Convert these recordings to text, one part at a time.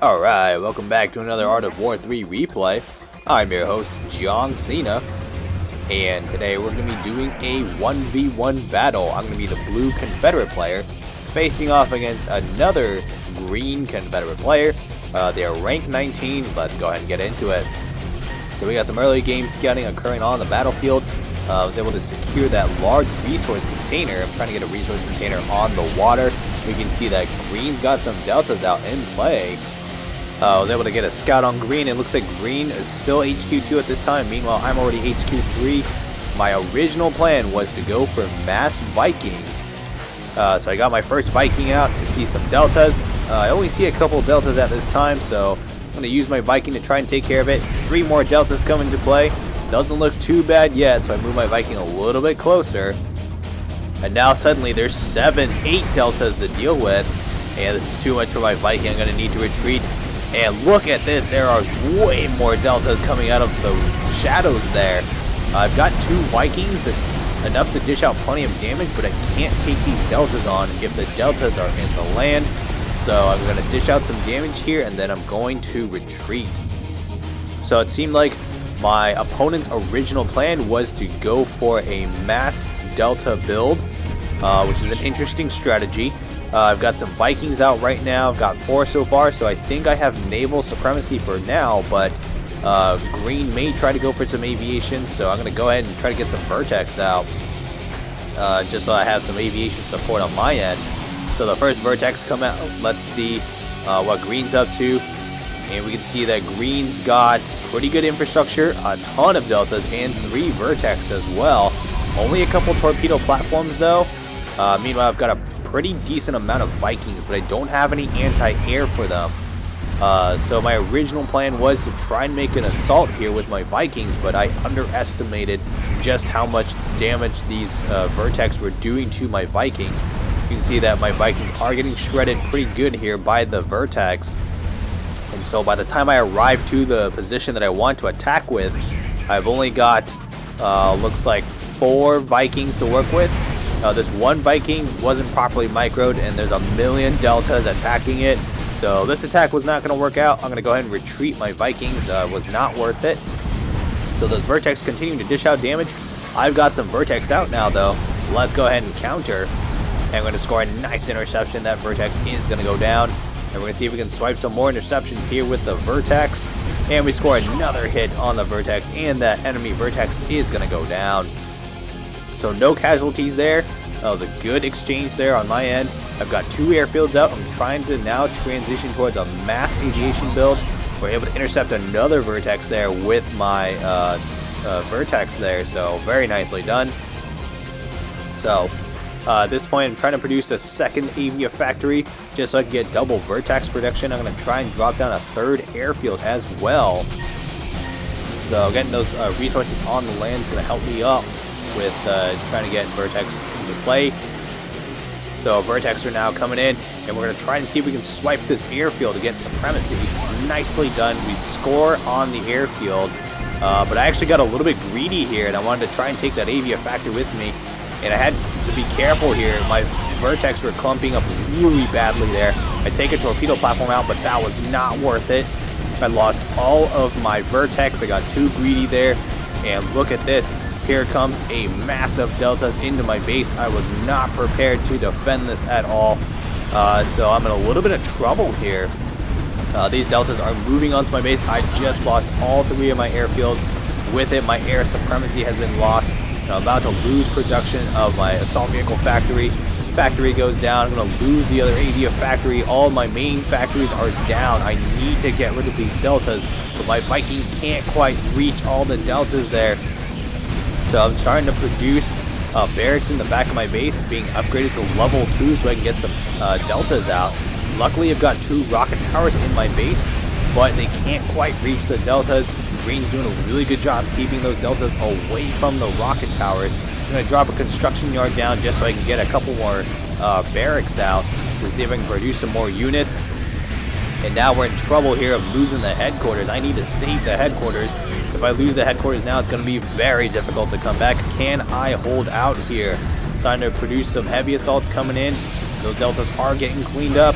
Alright, welcome back to another Art of War 3 replay. I'm your host, JEONG SINAH, and today we're going to be doing a 1v1 battle. I'm going to be the blue Confederate player, facing off against another green Confederate player. They are rank 19. Let's go ahead and get into it. So we got some early game scouting occurring on the battlefield. I was able to secure that large resource container. I'm trying to get a resource container on the water. We can see that green's got some deltas out in play. I was able to get a scout on green. It looks like green is still HQ2 at this time. Meanwhile, I'm already HQ3. My original plan was to go for mass Vikings. So I got my first Viking out to see some deltas. I only see a couple deltas at this time, so I'm going to use my Viking to try and take care of it. 3 more deltas come into play. Doesn't look too bad yet, so I move my Viking a little bit closer. And now suddenly there's 8 deltas to deal with. And this is too much for my Viking. I'm going to need to retreat. And look at this, there are way more deltas coming out of the shadows there. I've got 2 Vikings, that's enough to dish out plenty of damage, but I can't take these deltas on if the deltas are in the land. So I'm going to dish out some damage here, and then I'm going to retreat. So it seemed like my opponent's original plan was to go for a mass delta build, which is an interesting strategy. I've got some Vikings out right now. I've got 4 so far, so I think I have naval supremacy for now, but green may try to go for some aviation, so I'm going to go ahead and try to get some vertex out, just so I have some aviation support on my end. So the first vertex come out. Let's see what green's up to, and we can see that green's got pretty good infrastructure, a ton of deltas, and 3 vertex as well. Only a couple torpedo platforms though. Meanwhile, I've got a pretty decent amount of Vikings, but I don't have any anti-air for them. So my original plan was to try and make an assault here with my Vikings, but I underestimated just how much damage these vertex were doing to my Vikings. You can see that my Vikings are getting shredded pretty good here by the vertex. And so by the time I arrive to the position that I want to attack with, I've only got, looks like 4 Vikings to work with. This one Viking wasn't properly microed, and there's a million deltas attacking it. So this attack was not going to work out. I'm going to go ahead and retreat my Vikings. Was not worth it. So those vertex continue to dish out damage. I've got some vertex out now, though. Let's go ahead and counter. And I'm going to score a nice interception. That vertex is going to go down. And we're going to see if we can swipe some more interceptions here with the vertex. And we score another hit on the vertex, and that enemy vertex is going to go down. So no casualties there. That was a good exchange there on my end. I've got 2 airfields out. I'm trying to now transition towards a mass aviation build. We're able to intercept another vertex there with my vertex there. So very nicely done. So at this point, I'm trying to produce a second avia factory just so I can get double vertex production. I'm going to try and drop down a 3rd airfield as well. So getting those resources on the land is going to help me up with trying to get vertex into play. So vertex are now coming in, and we're going to try and see if we can swipe this airfield to get supremacy. Nicely done. We score on the airfield, but I actually got a little bit greedy here, and I wanted to try and take that avia factor with me, and I had to be careful here. My vertex were clumping up really badly there. I take a torpedo platform out, but that was not worth it. I lost all of my vertex. I got too greedy there, and look at this. Here comes a massive deltas into my base. I was not prepared to defend this at all. So I'm in a little bit of trouble here. These deltas are moving onto my base. I just lost all 3 of my airfields. With it, my air supremacy has been lost. I'm about to lose production of my assault vehicle factory. Factory goes down. I'm going to lose the other avia factory. All my main factories are down. I need to get rid of these deltas, but my Viking can't quite reach all the deltas there. So I'm starting to produce barracks in the back of my base, being upgraded to level 2 so I can get some deltas out. Luckily, I've got 2 rocket towers in my base, but they can't quite reach the deltas. Green's doing a really good job keeping those deltas away from the rocket towers. I'm going to drop a construction yard down just so I can get a couple more barracks out to see if I can produce some more units. And now we're in trouble here of losing the headquarters. I need to save the headquarters. If I lose the headquarters now, it's going to be very difficult to come back. Can I hold out here? Starting to produce some heavy assaults coming in. Those deltas are getting cleaned up.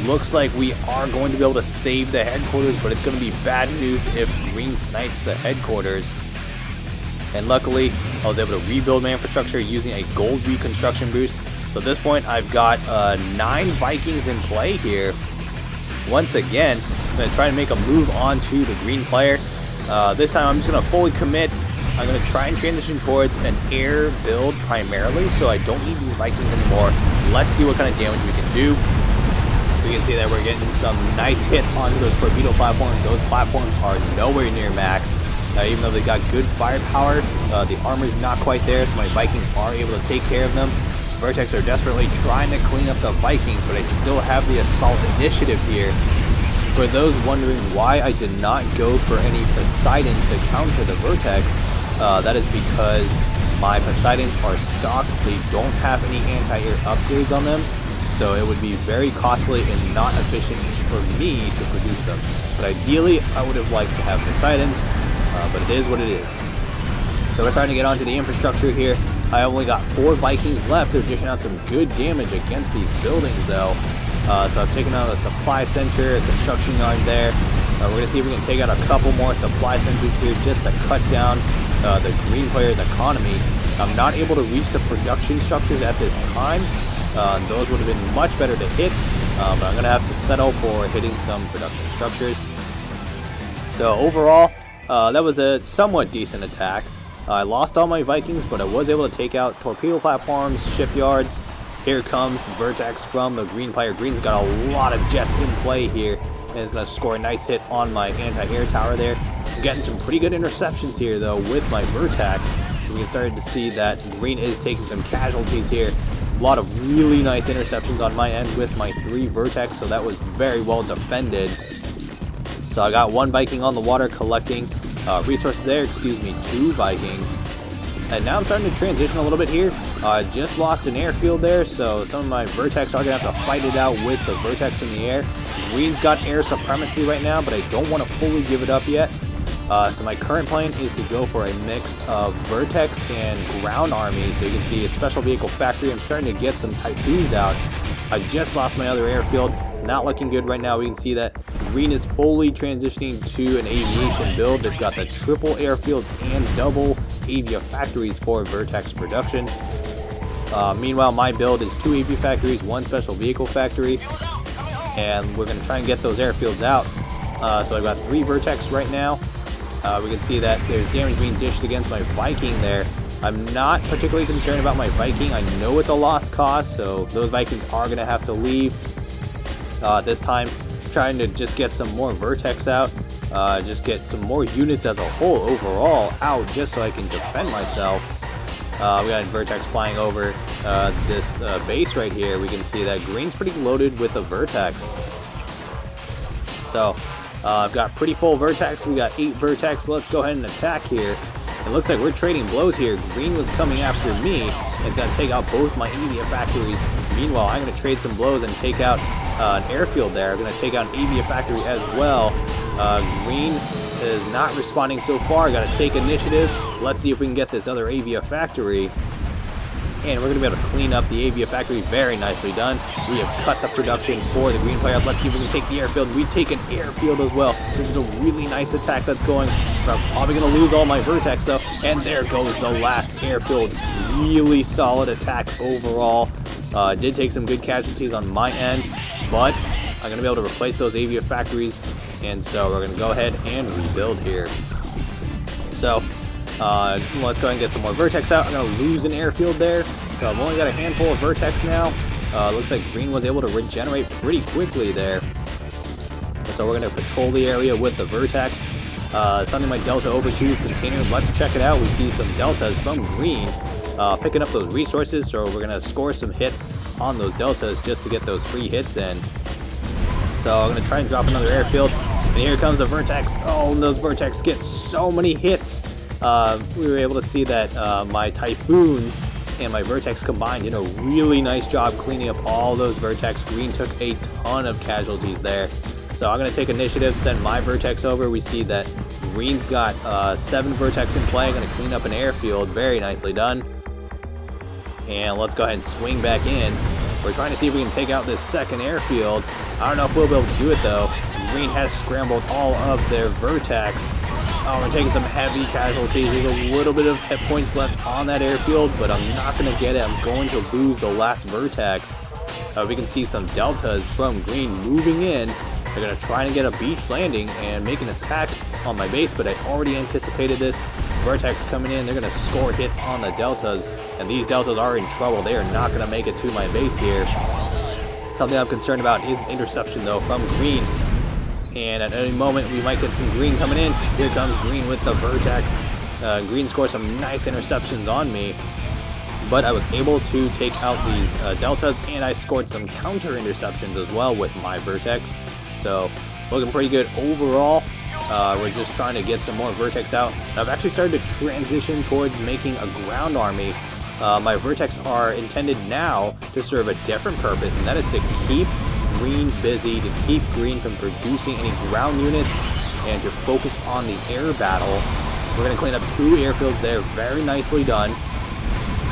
Looks like we are going to be able to save the headquarters, but it's going to be bad news if green snipes the headquarters. And luckily, I was able to rebuild my infrastructure using a gold reconstruction boost. So at this point, I've got 9 Vikings in play here. Once again, I'm going to try to make a move onto the green player. This time, I'm just going to fully commit. I'm going to try and transition towards an air build primarily, so I don't need these Vikings anymore. Let's see what kind of damage we can do. We can see that we're getting some nice hits onto those torpedo platforms. Those platforms are nowhere near maxed. Even though they got good firepower, the armor's not quite there, so my Vikings are able to take care of them. Vertex are desperately trying to clean up the Vikings, but I still have the assault initiative here. For those wondering why I did not go for any Poseidons to counter the Vertex, that is because my Poseidons are stocked. They don't have any anti-air upgrades on them, so it would be very costly and not efficient for me to produce them. But ideally, I would have liked to have Poseidons, but it is what it is. So we're trying to get onto the infrastructure here. I only got 4 Vikings left. They're dishing out some good damage against these buildings, though. So I've taken out a supply center, a construction yard there. We're going to see if we can take out a couple more supply centers here just to cut down the green player's economy. I'm not able to reach the production structures at this time. Those would have been much better to hit, but I'm going to have to settle for hitting some production structures. So overall, that was a somewhat decent attack. I lost all my Vikings, but I was able to take out torpedo platforms, shipyards. Here comes Vertex from the green player. Green's got a lot of jets in play here, and it's going to score a nice hit on my anti-air tower there. I'm getting some pretty good interceptions here, though, with my Vertex. We can start to see that green is taking some casualties here. A lot of really nice interceptions on my end with my 3 Vertex, so that was very well defended. So I got 1 Viking on the water collecting resources there, 2 Vikings. And now I'm starting to transition a little bit here. Just lost an airfield there, so some of my Vertex are going to have to fight it out with the Vertex in the air. Green's got air supremacy right now, but I don't want to fully give it up yet. So my current plan is to go for a mix of Vertex and ground army. So you can see a special vehicle factory. I'm starting to get some Typhoons out. I just lost my other airfield. It's not looking good right now. We can see that green is fully transitioning to an aviation build. They've got the triple airfields and double avia factories for Vertex production. Meanwhile, my build is 2 avia factories, 1 special vehicle factory, and we're going to try and get those airfields out. So I've got 3 Vertex right now. We can see that there's damage being dished against my Viking there. I'm not particularly concerned about my Viking. I know it's a lost cause, so those Vikings are going to have to leave. This time, trying to just get some more Vertex out. Just get some more units as a whole overall out just so I can defend myself. We got Vertex flying over this base right here. We can see that green's pretty loaded with the Vertex. So I've got pretty full Vertex. We got 8 Vertex. Let's go ahead and attack here. It looks like we're trading blows here. Green was coming after me. It's going to take out both my avia factories. Meanwhile, I'm going to trade some blows and take out an airfield there. I'm going to take out an avia factory as well. Green is not responding so far. Got to take initiative. Let's see if we can get this other avia factory. And we're going to be able to clean up the avia factory. Very nicely done. We have cut the production for the green player. Let's see if we can take the airfield. We take an airfield as well. This is a really nice attack that's going. I'm probably going to lose all my Vertex though. And there goes the last airfield. Really solid attack overall. Did take some good casualties on my end, but I'm going to be able to replace those avia factories. And so we're going to go ahead and rebuild here. So let's go ahead and get some more Vertex out. I'm going to lose an airfield there. So I've only got a handful of Vertex now. Looks like green was able to regenerate pretty quickly there. So we're going to patrol the area with the Vertex. Sending my Delta over to this container. Let's check it out. We see some Deltas from green picking up those resources. So we're going to score some hits on those Deltas just to get those free hits in. So I'm going to try and drop another airfield. And here comes the Vertex. Oh, and those Vertex get so many hits. We were able to see that my Typhoons and my Vertex combined did a really nice job cleaning up all those Vertex. Green took a ton of casualties there. So I'm going to take initiative, send my Vertex over. We see that green's got 7 Vertex in play. I'm going to clean up an airfield. Very nicely done. And let's go ahead and swing back in. We're trying to see if we can take out this second airfield. I don't know if we'll be able to do it though. Green has scrambled all of their vertex. Oh, we're taking some heavy casualties. There's a little bit of hit points left on that airfield, but I'm not going to get it. I'm going to lose the last vertex. We can see some deltas from Green moving in. They're going to try and get a beach landing and make an attack on my base, but I already anticipated this. Vertex coming in, they're going to score hits on the deltas, and these deltas are in trouble. They are not going to make it to my base here. Something I'm concerned about is an interception though from Green. And at any moment, we might get some Green coming in. Here comes Green with the vertex. Green scores some nice interceptions on me. But I was able to take out these deltas, and I scored some counter interceptions as well with my vertex. So, looking pretty good overall. We're just trying to get some more vertex out. I've actually started to transition towards making a ground army. My vertex are intended now to serve a different purpose, and that is to keep Green busy, to keep Green from producing any ground units, and to focus on the air battle. We're going to clean up 2 airfields there, very nicely done.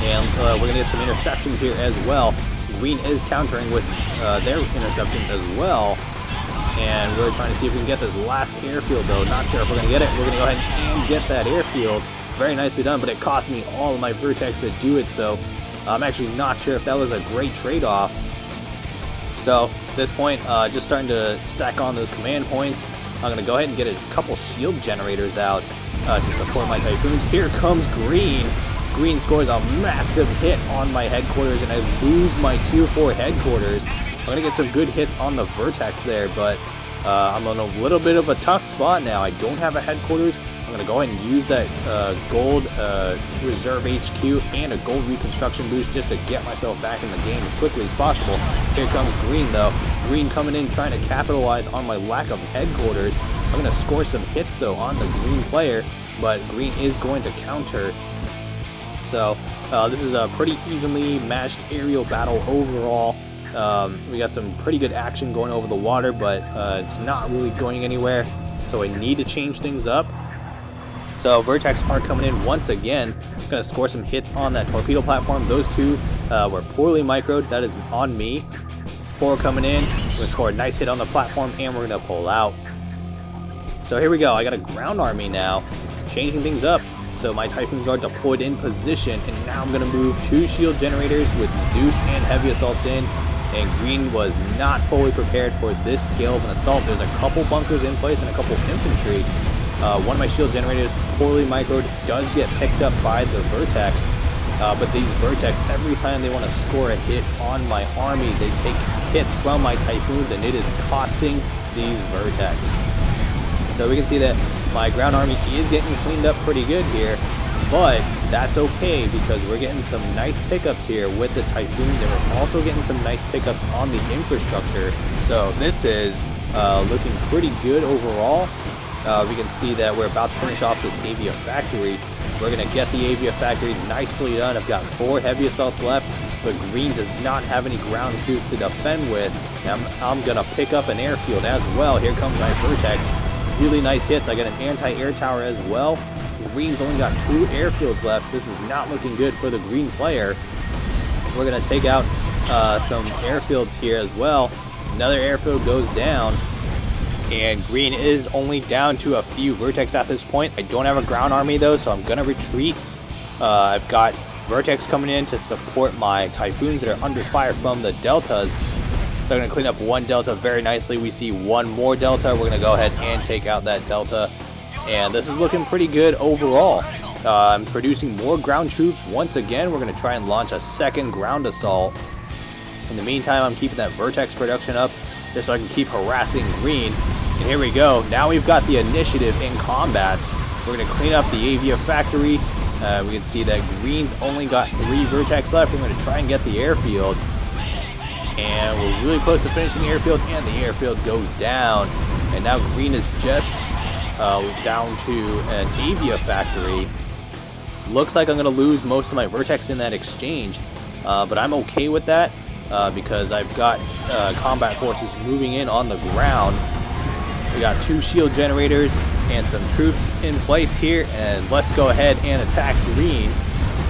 And we're going to get some interceptions here as well. Green is countering with their interceptions as well. And we're trying to see if we can get this last airfield though. Not sure if we're going to get it. We're going to go ahead and get that airfield. Very nicely done, but it cost me all of my vertex to do it, so I'm actually not sure if that was a great trade-off. So at this point, just starting to stack on those command points. I'm going to go ahead and get a couple shield generators out to support my Typhoons. Here comes Green. Green scores a massive hit on my headquarters, and I lose my tier 4 headquarters. I'm going to get some good hits on the vertex there, but I'm on a little bit of a tough spot now. I don't have a headquarters. I'm going to go ahead and use that gold reserve HQ and a gold reconstruction boost just to get myself back in the game as quickly as possible. Here comes Green though. Green coming in trying to capitalize on my lack of headquarters. I'm going to score some hits though on the Green player, but Green is going to counter. So this is a pretty evenly matched aerial battle overall. We got some pretty good action going over the water, but it's not really going anywhere. So I need to change things up. So Vertex are coming in once again. Going to score some hits on that torpedo platform. Those 2 were poorly microed. That is on me. 4 coming in. We're going to score a nice hit on the platform, and we're going to pull out. So here we go. I got a ground army now. Changing things up. So my Typhoons are deployed in position, and now I'm going to move 2 shield generators with Zeus and heavy assaults in. And Green was not fully prepared for this scale of an assault. There's a couple bunkers in place and a couple infantry. One of my shield generators, poorly microed, does get picked up by the Vertex. But these Vertex, every time they want to score a hit on my army, they take hits from my Typhoons, and it is costing these Vertex. So we can see that my ground army is getting cleaned up pretty good here. But that's okay, because we're getting some nice pickups here with the Typhoons, and we're also getting some nice pickups on the infrastructure. So this is looking pretty good overall. We can see that we're about to finish off this Avia factory. We're going to get the Avia factory nicely done. I've got 4 heavy assaults left, but Green does not have any ground troops to defend with. I'm going to pick up an airfield as well. Here comes my Vertex. Really nice hits. I got an anti-air tower as well. Green's only got 2 airfields left. This is not looking good for the Green player. We're going to take out some airfields here as well. Another airfield goes down. And Green is only down to a few Vertex at this point. I don't have a ground army though, so I'm going to retreat. I've got Vertex coming in to support my Typhoons that are under fire from the Deltas. So I'm going to clean up 1 Delta very nicely. We see 1 more Delta. We're going to go ahead and take out that Delta. And this is looking pretty good overall. I'm producing more ground troops. Once again, we're going to try and launch a second ground assault. In the meantime, I'm keeping that Vertex production up just so I can keep harassing Green. And here we go. Now we've got the initiative in combat. We're going to clean up the Avia factory. We can see that Green's only got 3 Vertex left. We're going to try and get the airfield. And we're really close to finishing the airfield, and the airfield goes down. And now Green is just down to an Avia factory. Looks like I'm going to lose most of my Vertex in that exchange. But I'm okay with that because I've got combat forces moving in on the ground. We got 2 shield generators and some troops in place here, and let's go ahead and attack Green.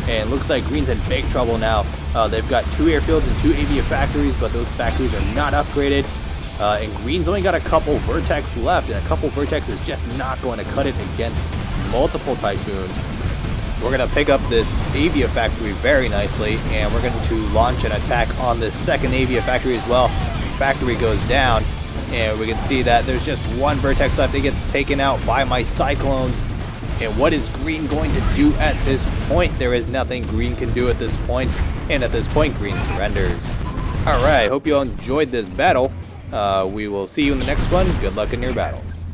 And it looks like Green's in big trouble now. They've got 2 airfields and 2 avia factories, but those factories are not upgraded. And Green's only got a couple Vertex left, and a couple Vertex is just not going to cut it against multiple Typhoons. We're going to pick up this avia factory very nicely, and we're going to launch an attack on this second avia factory as well. Factory goes down, and we can see that there's just 1 Vertex left. It gets taken out by my Cyclones. And what is Green going to do at this point? There is nothing Green can do at this point, and at this point, Green surrenders. Alright, hope you all enjoyed this battle. We will see you in the next one. Good luck in your battles.